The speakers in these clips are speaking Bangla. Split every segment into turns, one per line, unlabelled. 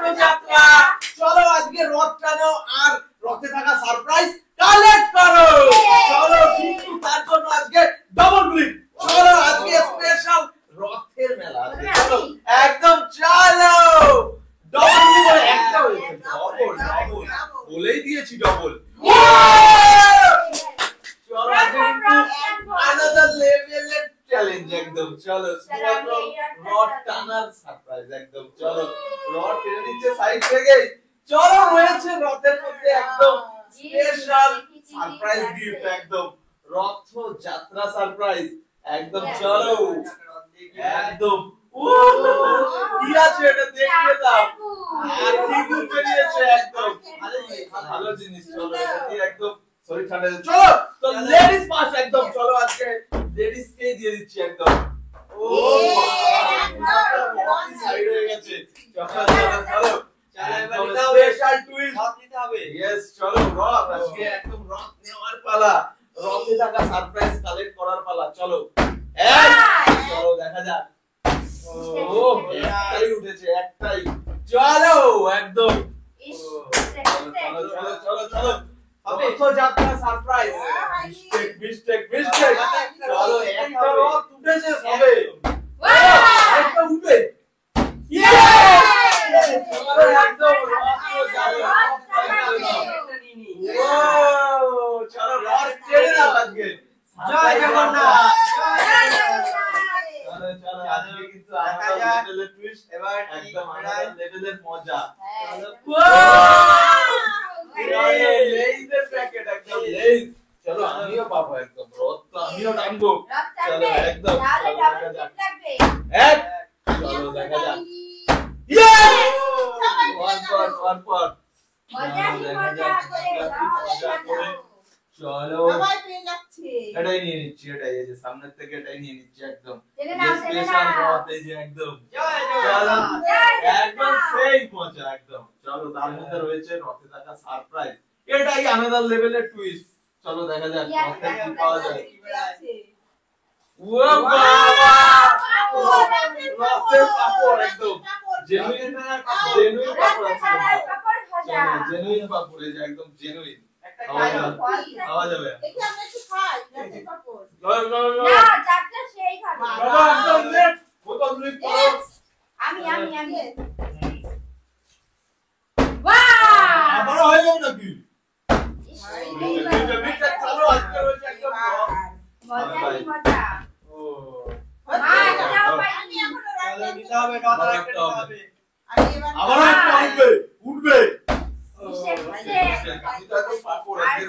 রথযাত্রা। চলো আজকে রথ টানো আর রথে থাকা সারপ্রাইজ কালেক্ট করো। চলো কিন্তু তার জন্য আজকে ডাবল ব্লিক। চলো আজকে স্পেশাল রথের মেলা আছে। চলো একদম চলো ডবল ব্লিক বলে একটা হয়েছে। ডবল বলেই দিয়েছি ডবল। চলো another level এর চ্যালেঞ্জ একদম। চলো রথ টানার সারপ্রাইজ একদম। চলো রথ টেনে নিচ্ছে সাইড থেকে। চলো রয়েছে রথের মধ্যে একদম স্পেশাল সারপ্রাইজ গিফট একদম রথ যাত্রা সারপ্রাইজ একদম। চলো একদম কি আছে এটা দেখিয়ে দাও। আর ঠিক বেরিয়েছে একদম ভালো জিনিস। চলো এটা দিয়ে একদম শরীর ঠান্ডা। চলো তো লেডিস পাস একদম। চলো আজকে লেডিস কে দিয়ে দিচ্ছি একদম। ও সাইড হয়ে গেছে। চলো স্পেশাল টুইস্ট রথ নিতে হবে। यस চলো রথ আজকে একদম রথ নেওয়ার পালা। রথে থাকা সারপ্রাইজ কালেক্ট করার পালা। চলো চলো দেখা যাক। ও একটাই উঠেছে একটাই। চলো একদম চলো চলো চলো চলো রথযাত্রা সারপ্রাইজ। মিস্টেক চলো একটা রথ উঠেছে সবে। একটা উঠবে। একদম চলো রথ টেনে দাও আজকে। জয় জগন্নাথ। চলো আজকে কিন্তু আমাদের লেভেলের টুইস্ট এবার একদম আমাদের লেভেলের মজা। লেইজের প্যাকেট একদম লেইজ। চলো আমিও পাবো একদম রথ তো আমিও টানবো। চলো একদম চলো দেখা যাক। ওয়ান পর চলো এটাই নিয়ে নিচ্ছি। এটাই এই যে সামনের থেকে এটাই নিয়ে নিচ্ছি একদম স্পেশাল রথ এই যে একদম। চলো একদম সেই মজা একদম। চলো তার মধ্যে রয়েছে রথে থাকা সারপ্রাইজ। এটাই আলাদা লেভেলের টুইস্ট। চলো দেখা যাক রথে কি পাওয়া যায়। ও বাবা রথের পাপড় একদম জেনুইন পাপড় আছে। চলো জেনুইন পাপড় এই যে একদম জেনুইন। খাওয়া যাবে দেখি আমরা একটু খাই রথের পাপড়। না চারটা সেই খাবে বাবা একদম লেট বোতল লিক করো। আমি বাহ আবার হয়ে গেল নাকি? চলো আজকে রয়েছে একদম মজা। ও আমি এখনো রাতে নিতে হবে নটা রাখতে হবে। আবার একটা উঠবে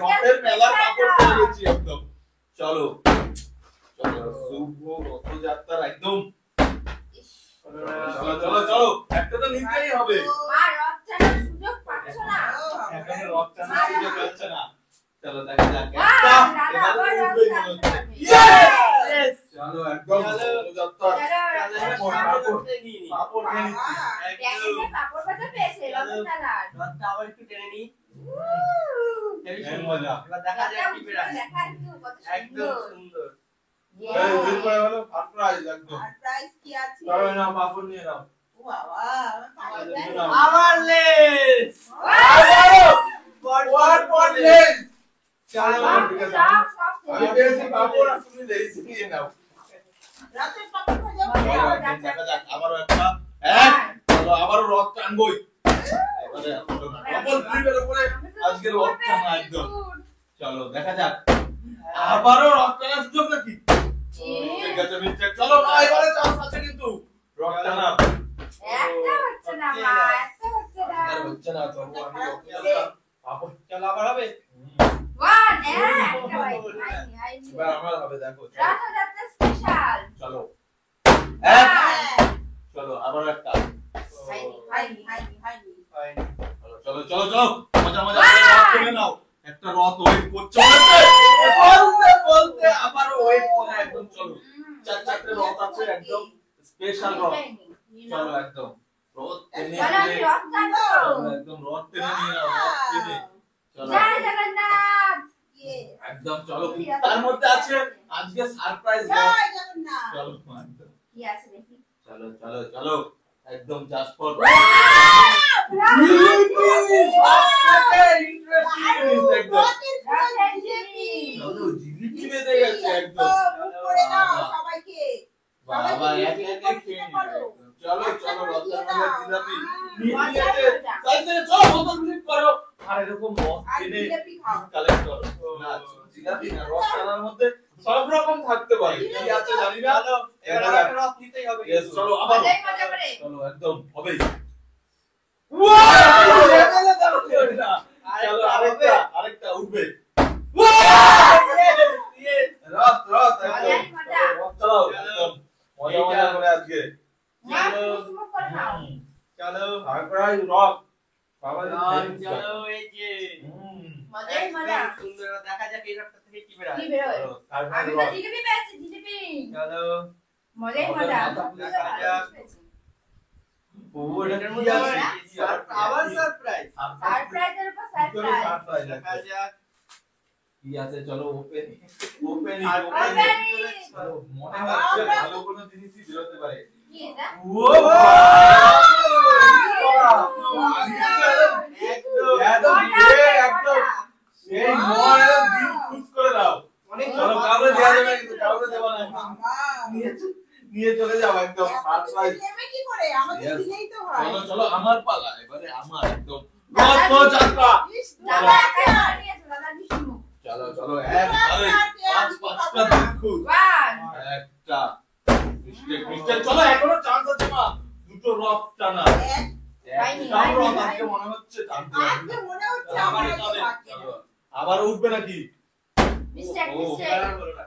রথের মেলার পাপড় পেয়ে গেছি একদম। চলো চলো শুভ রথযাত্রা একদম। চলো চলো চলো একটা তো নিতেই হবে। রথ টানার সুযোগ পাচ্ছ না এখন রথ টানার সুযোগ পাচ্ছে না। চলো দেখা যাক একটা এবারে উঠবেই মনে হচ্ছে। ইয়েস চলো একদম রথযাত্রা পাপড় নিয়ে নি পাপড় নিয়ে নিচ্ছি একদম। পাপড় বাজা পেয়েছে রথ টানার রথটা আবার একটু টেনে নি। এই মজা এবার দেখা যাক কি বের আসে। একদম সুন্দর। এই বের করে হলো সারপ্রাইজ একদম। সারপ্রাইজ কি আছে? চলো না পাপড় নিয়ে নাও। বাবা আবার লেস ওয়ান লেস। চলো ঠিক আছে আমি পেয়েছি পাপড় আর তুমি লেস নিয়ে নাও। রাতের পাপড় ভাজা দেখা যাক আবারও একটা। চলো আবারও রথ টানবই এবারে। ডবল ব্লিকের উপরে আজকে রথ টানা একদম। চলো দেখা যাক আবারও রথ টানার সুযোগ নাকি? ঠিক আছে মিস্টার চলো না এবারে চান্স আছে কিন্তু রথ টানা। একটা হচ্ছে না মা একটা হচ্ছে না তো আমি পাপড় চলো আবার হবে। ওয়ান একটা ভাই এবার আমার হবে দেখো রথযাত্রা স্পেশাল। চলো চলো আবার একটা। চলো চলো চলো মজা মজা করে নাও। একটা রথ ওয়েট করছে বলতে আবার ওয়েট করে একদম। চলো চারটে রথ আছে একদম স্পেশাল রথ। চলো একদম রথ টেনে একদম রথ টেনে নিয়ে নাও রথ টেনে। চলো জয় জগন্নাথ একদম। চলো তার মধ্যে আছে আজকে সারপ্রাইজ জয় জগন্নাথ। চলো কি আছে দেখি। চলো চলো চলো একদম জাস্ট ফর জিলিপি বেঁধে গেছে একদম। বাবা এক এক খেয়ে চলো চলো রত্নার জিলাপি চলো বোতল ফ্লিপ করো আর এরকম কিনে কালেক্ট করো না জিলাপি না রত্নার মধ্যে সব রকম থাকতে পারে কি আছে জানি না এবার রত নিতেই হবে চলো আবার চলো একদম হবে চলো আরেকটা উঠবে রত রত চলো একদম মজা মজা করে আজকে চলো সারপ্রাইজ রক বাবা চলো এই যে
মজাই মজা
সুন্দর দেখা যাক এই রকটা থেকে কি বের
কি বের হয় আমি তো জিলিপি পেয়েছি জিলিপি
চলো
মজাই মজা
ও এটা কি আছে আবার সারপ্রাইজ
সারপ্রাইজের উপর সারপ্রাইজ
দেখা যাক কি আছে চলো ওপেন ওপেন মনে হচ্ছে ভালো কোনো জিনিসই বের হতে পারে
কি এটা
ও একদম একদম সেই মন একদম দিল খুশ করে দাও চলো কাউকে দেওয়া যাবে কিন্তু কাউকে দেব না নিয়ে চলে যাও একদম সারপ্রাইজ
কি করে আমাদের দিলেই তো হয়
চলো চলো আমার পালা এবারে আমার একদম রথ যাত্রা
দাদা একটা নিয়েছে দাদা বিষ্ণু
চলো চলো একবারে পাঁচটা দেখো একটা মিস্টেক চলো এখনো চান্স আছে মা দুটো রথ টানা আজকে মনে হচ্ছে টানতে
আজকে মনে হচ্ছে আমার
আবার উঠবে নাকি
মিস্টেক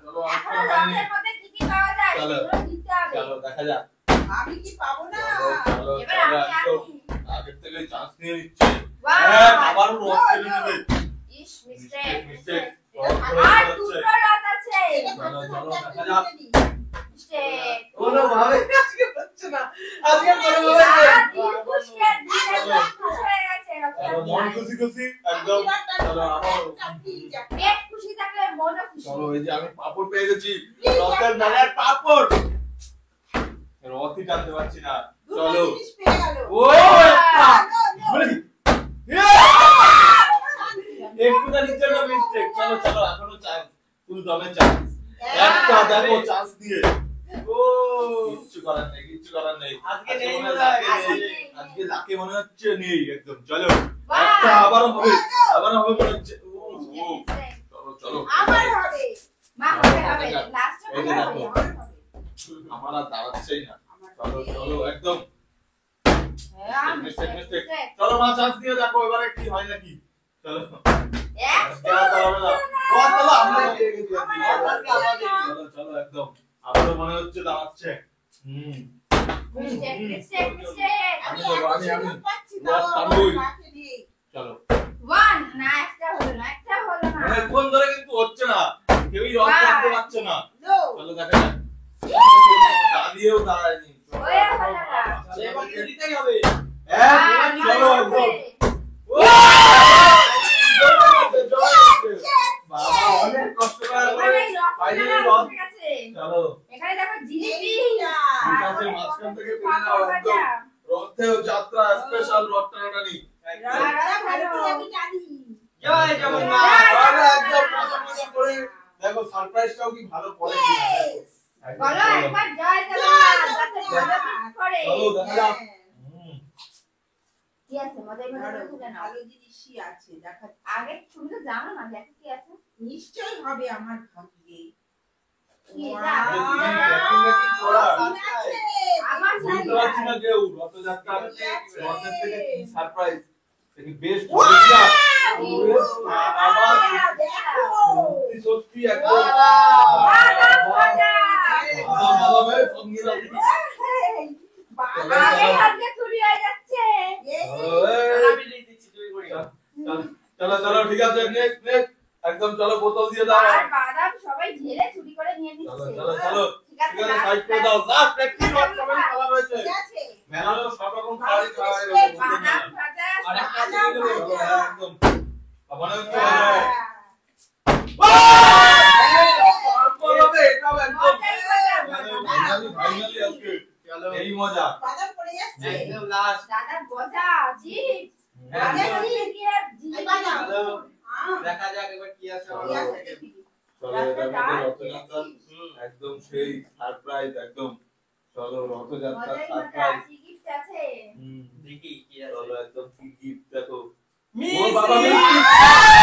চলো
এখন রথের মধ্যে কি কি পাওয়া যায়
চলো।
সেগুলো দিতে হবে
চলো দেখা যাক
আমি কি পাবো না
চলো
এবার আমি
একদম
আনি
আগের থেকে চান্স নিয়ে নিচ্ছে
বাহ
আবারও রথ কেটে নেবে
ইস মিস্টেক
মিস্টেক
আর দুটো রথ আছে
চলো চলো দেখা যাক
মিস্টেক
কোনো ভাবে আজকে হচ্ছে না আজকে কোনো ভাবে চলো মন খুশি খুশি একদম চলো আবার
পেট খুশি থাকলে মনও খুশি
চলো এই যে আমি পাপড় পেয়ে গেছি রথের মেলার পাপড় রথই টানতে পারছি না চলো ও একটু না নিচে না মিস্টেক চলো চলো এখনো চান্স ফুল দমে চান্স একটা দেখো চান্স দিয়ে ও কিচ্ছু করার নেই আজকে নেই আজকে লাকে মনে হচ্ছে নেই একদম চলো একটা আবারও হবে মনে হচ্ছে চলো চলো
আবার হবে মা হবে লাস্ট
এই যে
হবে
দেখো আমার আর দাঁড়াচ্ছেই না চলো চলো একদম মিস্টেক চলো মা চান্স দিয়ে দেখো এবারে কি হয় নাকি চলো চলো আমরা পেয়ে গেছি চলো চলো একদম আবারও মনে হচ্ছে দাঁড়াচ্ছে আমি চলো
ওয়ান না একটা হলো না
অনেকক্ষণ ধরে কিন্তু হচ্ছে না কেউই রথ করতে পারছে না চলো দেখা যাক দাঁড়িয়েও দাঁড়ায়নি
ওই হলো না
এবার দিতেই হবে হ্যাঁ চলো একদম বাবা অনেক কষ্ট করে ফাইনালি রথ চলো
এখানে দেখো জিলিপি
ঠিক আছে মাঝখান থেকে পেয়ে নাও একদম রথেও যাত্রা স্পেশাল রথ টানাটানি
জয়
জগন্নাথ একদম মজা করে দেখো সারপ্রাইজটাও কি ভালো করে
বলো একবার জয় জগন্নাথ যাতে ভালো করে
চলো দেখা যাক
কি আছে মজাই মজা খুলে নাও
ভালো জিনিসই আছে দেখা
আগে তুমি তো জানো না দেখো কি আছে
নিশ্চয়ই হবে আমার ভাগ্যে
কি এটা আমার
বুঝতে পারছি না কেউ রথযাত্রা রথের থেকে কি সারপ্রাইজ দেখি বেশ আবার সত্যি একদম চলো চলো ঠিক আছে নেক্সট একদম চলো বোতল দিয়ে দাও
বাদাম সবাই ঝেলে চুরি করে নিয়ে নিচ্ছে
চলো চলো ঠিক আছে সাইড করে দাও লাস্ট একটি রথ সবাই খাওয়া হয়েছে মেলা তো সব রকম খাওয়াই খাওয়া হয়ে গেছে
বাদাম ভাজা
আরেকটা ছিল একদম মনে হচ্ছে ফাইনালি আজকে এই মজা
পড়ে যাচ্ছে
একদম লাস্ট
দাদার গজা জিপ
আগে
একদম।
কি?
কি আর জিপ
এই বাজাও।
হ্যালো
হ্যাঁ,
দেখা যাক এবার কি আছে আমার
কি
কাছ
আছে
থেকে।
দেখি।
চলো এটার মধ্যে রথযাত্রা
হুম
একদম সেই সারপ্রাইজ একদম চলো রথযাত্রা
মজাই মজা
সারপ্রাইজ
কি গিফট আছে
দেখি কি আছে
চলো একদম কি গিফট দেখো ও
মিষ্টি
বাবা মিষ্টি